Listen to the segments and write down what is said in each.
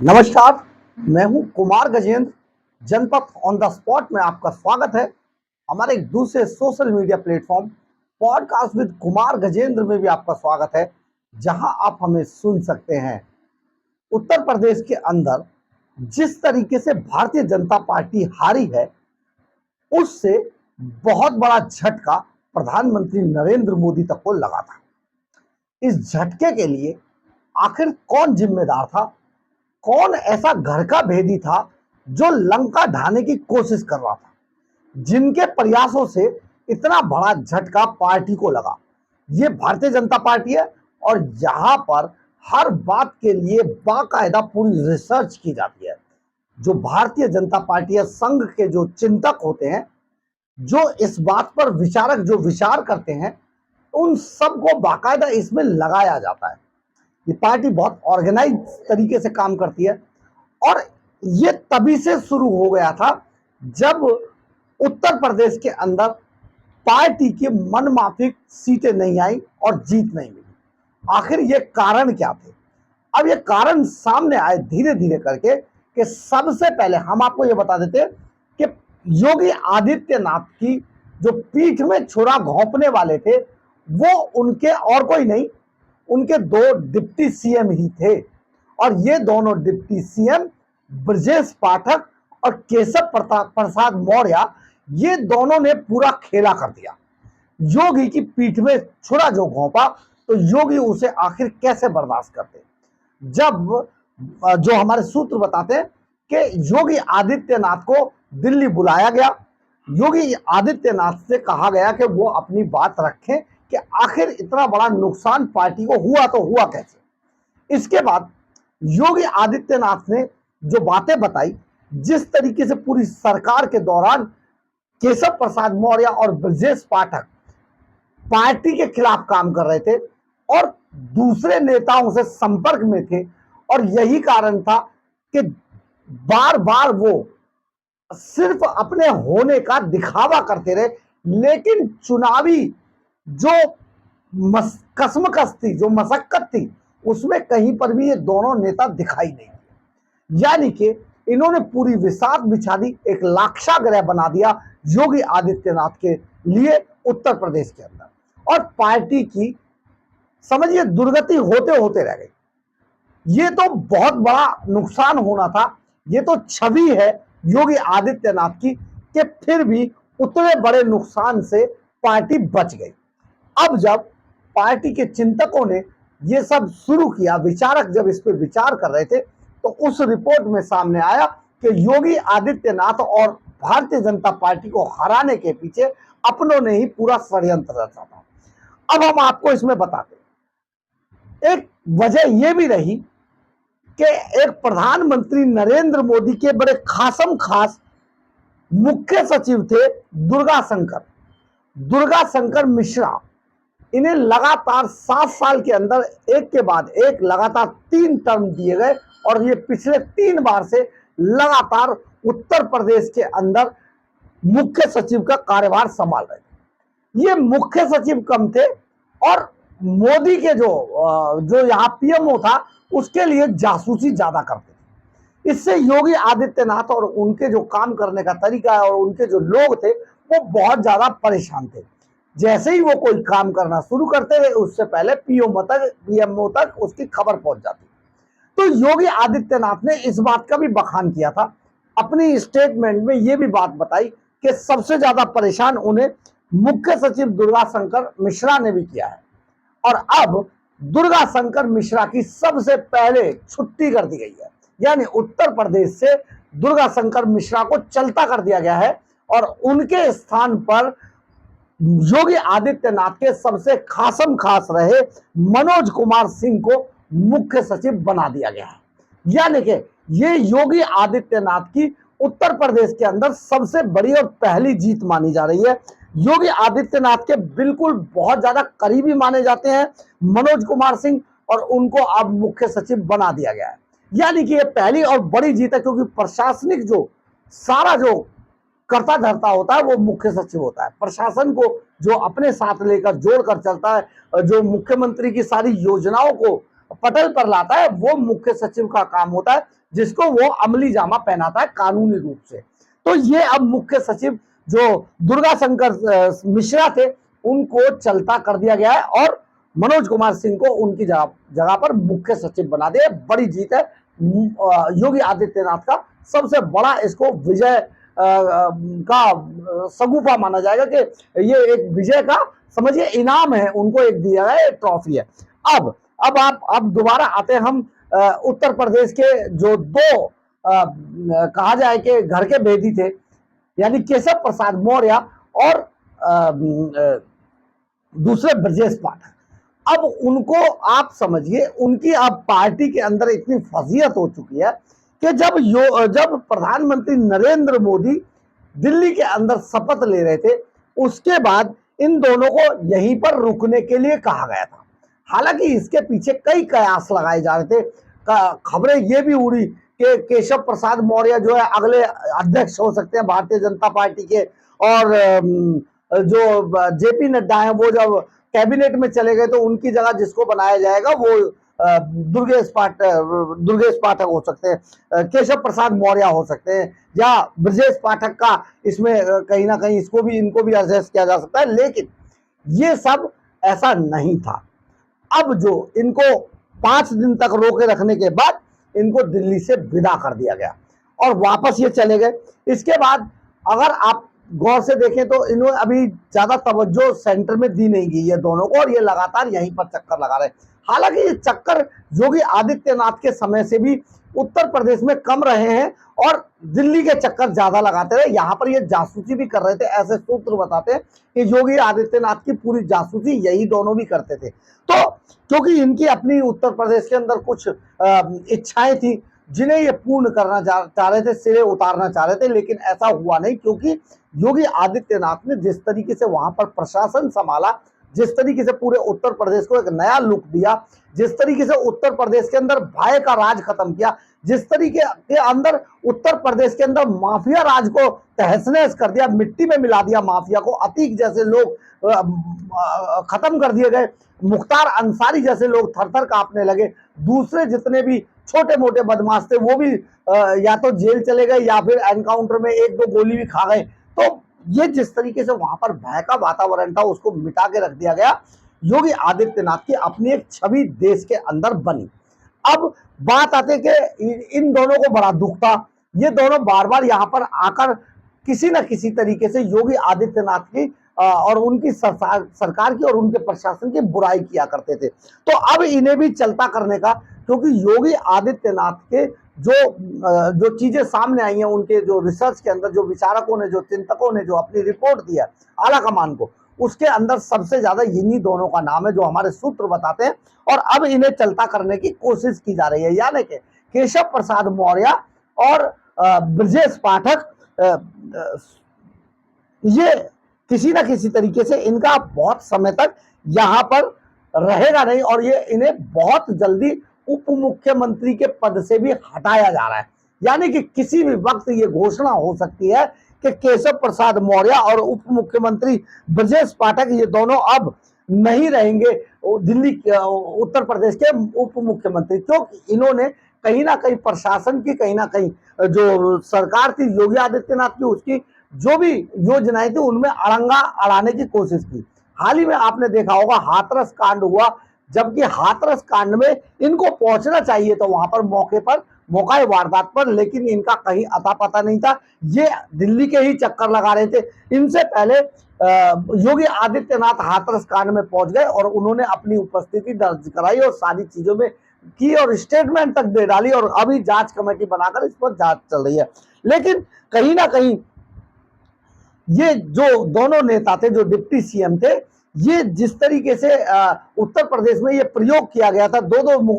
नमस्कार, मैं हूं कुमार गजेंद्र। जनपद ऑन द स्पॉट में आपका स्वागत है। हमारे एक दूसरे social media platform podcast with Kumar Gajendra में भी आपका स्वागत है, जहां आप हमें सुन सकते हैं। उत्तर प्रदेश के अंदर जिस तरीके से भारतीय जनता पार्टी हारी है, उससे बहुत बड़ा झटका प्रधानमंत्री नरेंद्र मोदी तक को लगा था। इस झटके के लिए आखिर कौन जिम्मेदार था? कौन ऐसा घर का भेदी था जो लंका ढाने की कोशिश कर रहा था, जिनके प्रयासों से इतना बड़ा झटका पार्टी को लगा? ये भारतीय जनता पार्टी है और यहां पर हर बात के लिए बाकायदा पूरी रिसर्च की जाती है। जो भारतीय जनता पार्टी है, संघ के जो चिंतक होते हैं, जो इस बात पर विचारक जो विचार करते हैं, उन सबको बाकायदा इसमें लगाया जाता है। ये पार्टी बहुत ऑर्गेनाइज तरीके से काम करती है और ये तभी से शुरू हो गया था जब उत्तर प्रदेश के अंदर पार्टी की मनमाफिक सीटें नहीं आई और जीत नहीं मिली। आखिर ये कारण क्या थे? अब ये कारण सामने आए धीरे धीरे करके कि सबसे पहले हम आपको ये बता देते हैं कि योगी आदित्यनाथ की जो पीठ में छुरा घोंपने वाले थे, वो उनके और कोई नहीं, उनके दो डिप्टी सीएम ही थे। और ये दोनों डिप्टी सीएम ब्रजेश पाठक और केशव प्रसाद मौर्य, ये दोनों ने पूरा खेला कर दिया। योगी की पीठ में छुरा जो घोंपा, तो योगी उसे आखिर कैसे बर्दाश्त करते? जब जो हमारे सूत्र बताते हैं कि योगी आदित्यनाथ को दिल्ली बुलाया गया, योगी आदित्यनाथ से कहा गया कि वो अपनी बात रखें कि आखिर इतना बड़ा नुकसान पार्टी को हुआ तो हुआ कैसे। इसके बाद योगी आदित्यनाथ ने जो बातें बताई, जिस तरीके से पूरी सरकार के दौरान केशव प्रसाद मौर्य और ब्रजेश पाठक पार्टी के खिलाफ काम कर रहे थे और दूसरे नेताओं से संपर्क में थे, और यही कारण था कि बार बार वो सिर्फ अपने होने का दिखावा करते रहे, लेकिन चुनावी जो कसमकस थी, जो मशक्कत थी, उसमें कहीं पर भी ये दोनों नेता दिखाई नहीं दिए। यानी कि इन्होंने पूरी विसात बिछा दी, एक लाक्षागृह बना दिया योगी आदित्यनाथ के लिए उत्तर प्रदेश के अंदर, और पार्टी की समझिए दुर्गति होते होते रह गई। ये तो बहुत बड़ा नुकसान होना था। ये तो छवि है योगी आदित्यनाथ की कि फिर भी उतने बड़े नुकसान से पार्टी बच गई। अब जब पार्टी के चिंतकों ने ये सब शुरू किया, विचारक जब इस पर विचार कर रहे थे, तो उस रिपोर्ट में सामने आया कि योगी आदित्यनाथ और भारतीय जनता पार्टी को हराने के पीछे अपनों ने ही पूरा षड्यंत्र रचा था। अब हम आपको इसमें बताते हैं, एक वजह यह भी रही कि एक प्रधानमंत्री नरेंद्र मोदी के बड़े खासम खास मुख्य सचिव थे दुर्गा शंकर मिश्रा। इन्हें लगातार 7 साल के अंदर एक के बाद एक लगातार 3 टर्म दिए गए, और ये पिछले 3 बार से लगातार उत्तर प्रदेश के अंदर मुख्य सचिव का कार्यभार संभाल रहे थे। ये मुख्य सचिव कम थे और मोदी के जो यहाँ पीएमओ था, उसके लिए जासूसी ज्यादा करते थे। इससे योगी आदित्यनाथ और उनके जो काम करने का तरीका है और उनके जो लोग थे, वो बहुत ज्यादा परेशान थे। जैसे ही वो कोई काम करना शुरू करते थे, उससे पहले पीएमओ तक उसकी खबर पहुंच जाती। तो योगी आदित्यनाथ ने इस बात का भी बखान किया था, अपनी स्टेटमेंट में ये भी बात बताई कि सबसे ज्यादा परेशान उन्हें मुख्य सचिव दुर्गा शंकर मिश्रा ने भी किया है, और अब दुर्गा शंकर मिश्रा की सबसे पहले छुट्टी कर दी गई है। यानी उत्तर प्रदेश से दुर्गा शंकर मिश्रा को चलता कर दिया गया है, और उनके स्थान पर योगी आदित्यनाथ के सबसे खासम खास रहे मनोज कुमार सिंह को मुख्य सचिव बना दिया गया है। यानी कि ये योगी आदित्यनाथ की उत्तर प्रदेश के अंदर सबसे बड़ी और पहली जीत मानी जा रही है। योगी आदित्यनाथ के बिल्कुल बहुत ज्यादा करीबी माने जाते हैं मनोज कुमार सिंह, और उनको अब मुख्य सचिव बना दिया गया है। यानी कि ये पहली और बड़ी जीत है, क्योंकि प्रशासनिक जो सारा जो करता धरता होता है वो मुख्य सचिव होता है। प्रशासन को जो अपने साथ लेकर जोड़कर चलता है, जो मुख्यमंत्री की सारी योजनाओं को पटल पर लाता है, वो मुख्य सचिव का काम होता है। जिसको वो अमली जामा पहनाता है कानूनी रूप से। तो ये अब मुख्य सचिव जो दुर्गा शंकर मिश्रा थे उनको चलता कर दिया गया है और मनोज कुमार सिंह को उनकी जगह पर मुख्य सचिव बना दिया। बड़ी जीत है योगी आदित्यनाथ का, सबसे बड़ा इसको विजय का सगुफा माना जाएगा कि ये एक विजय का समझिए इनाम है, उनको एक दिया गया ट्रॉफी है। अब आप दोबारा आते हैं हम उत्तर प्रदेश के जो दो कहा जाए कि घर के भेदी थे, यानी केशव प्रसाद मौर्य और दूसरे ब्रजेश पाठक। अब उनको आप समझिए, उनकी अब पार्टी के अंदर इतनी फजीयत हो चुकी है कि जब प्रधानमंत्री नरेंद्र मोदी दिल्ली के अंदर शपथ ले रहे थे, उसके बाद इन दोनों को यहीं पर रुकने के लिए कहा गया था। हालांकि इसके पीछे कई कयास लगाए जा रहे थे। खबरें ये भी उड़ी कि केशव प्रसाद मौर्य जो है अगले अध्यक्ष हो सकते हैं भारतीय जनता पार्टी के, और जो जेपी नड्डा है वो जब कैबिनेट में चले गए तो उनकी जगह जिसको बनाया जाएगा वो दुर्गेश पाठक हो सकते हैं, केशव प्रसाद मौर्य हो सकते हैं, या ब्रजेश पाठक का इसमें कहीं ना कहीं इनको भी एडजस्ट किया जा सकता है। लेकिन ये सब ऐसा नहीं था। अब जो इनको 5 दिन तक रोके रखने के बाद इनको दिल्ली से विदा कर दिया गया और वापस ये चले गए। इसके बाद अगर आप गौर से देखें तो इन्होंने अभी ज्यादा तवज्जो सेंटर में दी नहीं गई है दोनों को, और ये लगातार यहीं पर चक्कर लगा रहे। हालांकि ये चक्कर योगी आदित्यनाथ के समय से भी उत्तर प्रदेश में कम रहे हैं और दिल्ली के चक्कर ज्यादा लगाते रहे। यहाँ पर ये जासूसी भी कर रहे थे, ऐसे सूत्र बताते हैं कि योगी आदित्यनाथ की पूरी जासूसी यही दोनों भी करते थे। तो क्योंकि इनकी अपनी उत्तर प्रदेश के अंदर कुछ इच्छाएं थी जिन्हें ये पूर्ण करना चाह रहे थे, सिरे उतारना चाह रहे थे, लेकिन ऐसा हुआ नहीं, क्योंकि योगी आदित्यनाथ ने जिस तरीके से वहां पर प्रशासन संभाला, जिस तरीके से पूरे उत्तर प्रदेश को एक नया लुक दिया, जिस तरीके से उत्तर प्रदेश के अंदर भय का राज खत्म किया, जिस तरीके के अंदर उत्तर प्रदेश के अंदर माफिया राज को तहस नहस कर दिया, मिट्टी में मिला दिया माफिया को, अतीक जैसे लोग खत्म कर दिए गए, मुख्तार अंसारी जैसे लोग थर थर कांपने लगे, दूसरे जितने भी छोटे मोटे बदमाश थे वो भी या तो जेल चले गए या फिर एनकाउंटर में 1-2 गोली भी खा गए। तो ये जिस तरीके से वहां पर भय का वातावरण था उसको मिटा के रख दिया गया। योगी आदित्यनाथ की अपनी एक छवि देश के अंदर बनी। अब बात आते कि इन दोनों को बड़ा दुख था, ये दोनों बार बार यहाँ पर आकर किसी न किसी तरीके से योगी आदित्यनाथ की और उनकी सरकार की और उनके प्रशासन की बुराई किया करते थे। तो अब इन्हें भी चलता करने का, क्योंकि योगी आदित्यनाथ के जो चीजें सामने आई हैं उनके जो रिसर्च के अंदर, जो विचारकों ने, जो चिंतकों ने जो अपनी रिपोर्ट दी है आला कमान को, उसके अंदर सबसे ज्यादा इन्हीं दोनों का नाम है जो हमारे सूत्र बताते हैं। और अब इन्हें चलता करने की कोशिश की जा रही है, यानी कि केशव प्रसाद मौर्य और ब्रजेश पाठक, ये किसी ना किसी तरीके से इनका बहुत समय तक यहाँ पर रहेगा नहीं, और ये इन्हें बहुत जल्दी उप मुख्यमंत्री के पद से भी हटाया जा रहा है। यानी कि किसी भी वक्त ये घोषणा हो सकती है कि केशव प्रसाद मौर्य और उप मुख्यमंत्री ब्रजेश पाठक ये दोनों अब नहीं रहेंगे दिल्ली उत्तर प्रदेश के उप मुख्यमंत्री, क्योंकि इन्होंने कहीं ना कहीं प्रशासन की, कहीं ना कहीं जो सरकार थी योगी आदित्यनाथ की, उसकी जो भी योजनाएं थी उनमें अड़ंगा अड़ाने की कोशिश की। हाल ही में आपने देखा होगा हाथरस कांड हुआ, जबकि हाथरस कांड में इनको पहुंचना चाहिए तो वहां पर मौका वारदात पर, लेकिन इनका कहीं अता पता नहीं था। ये दिल्ली के ही चक्कर लगा रहे थे। इनसे पहले योगी आदित्यनाथ हाथरस कांड में पहुंच गए और उन्होंने अपनी उपस्थिति दर्ज कराई और सारी चीजों में की और स्टेटमेंट तक दे डाली, और अभी जांच कमेटी बनाकर इस पर जांच चल रही है। लेकिन कहीं ना कहीं ये जो दोनों नेता थे, जो डिप्टी सीएम थे, ये जिस तरीके से उत्तर प्रदेश में ये प्रयोग किया गया था दो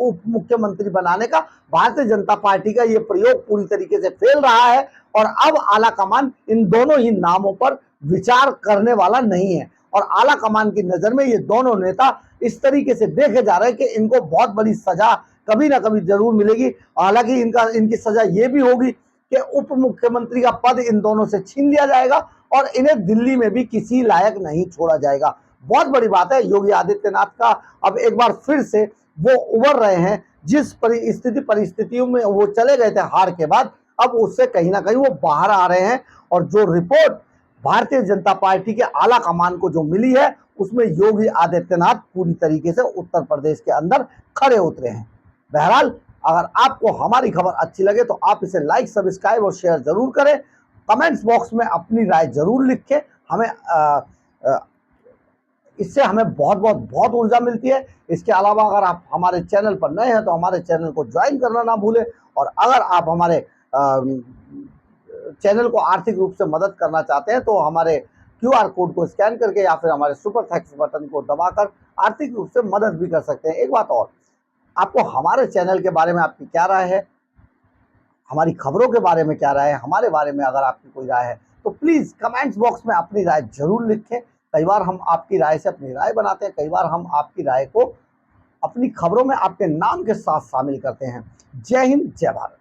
उप मुख्यमंत्री बनाने का, भारतीय जनता पार्टी का ये प्रयोग पूरी तरीके से फेल रहा है। और अब आला कमान इन दोनों ही नामों पर विचार करने वाला नहीं है, और आला कमान की नजर में ये दोनों नेता इस तरीके से देखे जा रहे हैं कि इनको बहुत बड़ी सजा कभी ना कभी जरूर मिलेगी। हालांकि इनकी सजा ये भी होगी कि उप मुख्यमंत्री का पद इन दोनों से छीन लिया जाएगा और इन्हें दिल्ली में भी किसी लायक नहीं छोड़ा जाएगा। बहुत बड़ी बात है। योगी आदित्यनाथ का अब एक बार फिर से वो उभर रहे हैं जिस परिस्थितियों में वो चले गए थे हार के बाद, अब उससे कहीं ना कहीं वो बाहर आ रहे हैं। और जो रिपोर्ट भारतीय जनता पार्टी के आला कमान को जो मिली है, उसमें योगी आदित्यनाथ पूरी तरीके से उत्तर प्रदेश के अंदर खड़े उतरे हैं। बहरहाल, अगर आपको हमारी खबर अच्छी लगे तो आप इसे लाइक, सब्सक्राइब और शेयर जरूर करें। कमेंट्स बॉक्स में अपनी राय जरूर लिखें। इससे हमें बहुत बहुत बहुत ऊर्जा मिलती है। इसके अलावा अगर आप हमारे चैनल पर नए हैं तो हमारे चैनल को ज्वाइन करना ना भूलें। और अगर आप हमारे चैनल को आर्थिक रूप से मदद करना चाहते हैं तो हमारे QR कोड को स्कैन करके या फिर हमारे सुपर थैंक्स बटन को दबाकर आर्थिक रूप से मदद भी कर सकते हैं। एक बात और, आपको हमारे चैनल के बारे में आपकी क्या राय है, हमारी खबरों के बारे में क्या राय है, हमारे बारे में अगर आपकी कोई राय है तो प्लीज़ कमेंट्स बॉक्स में अपनी राय जरूर लिखें। कई बार हम आपकी राय से अपनी राय बनाते हैं, कई बार हम आपकी राय को अपनी खबरों में आपके नाम के साथ शामिल करते हैं। जय हिंद, जय भारत।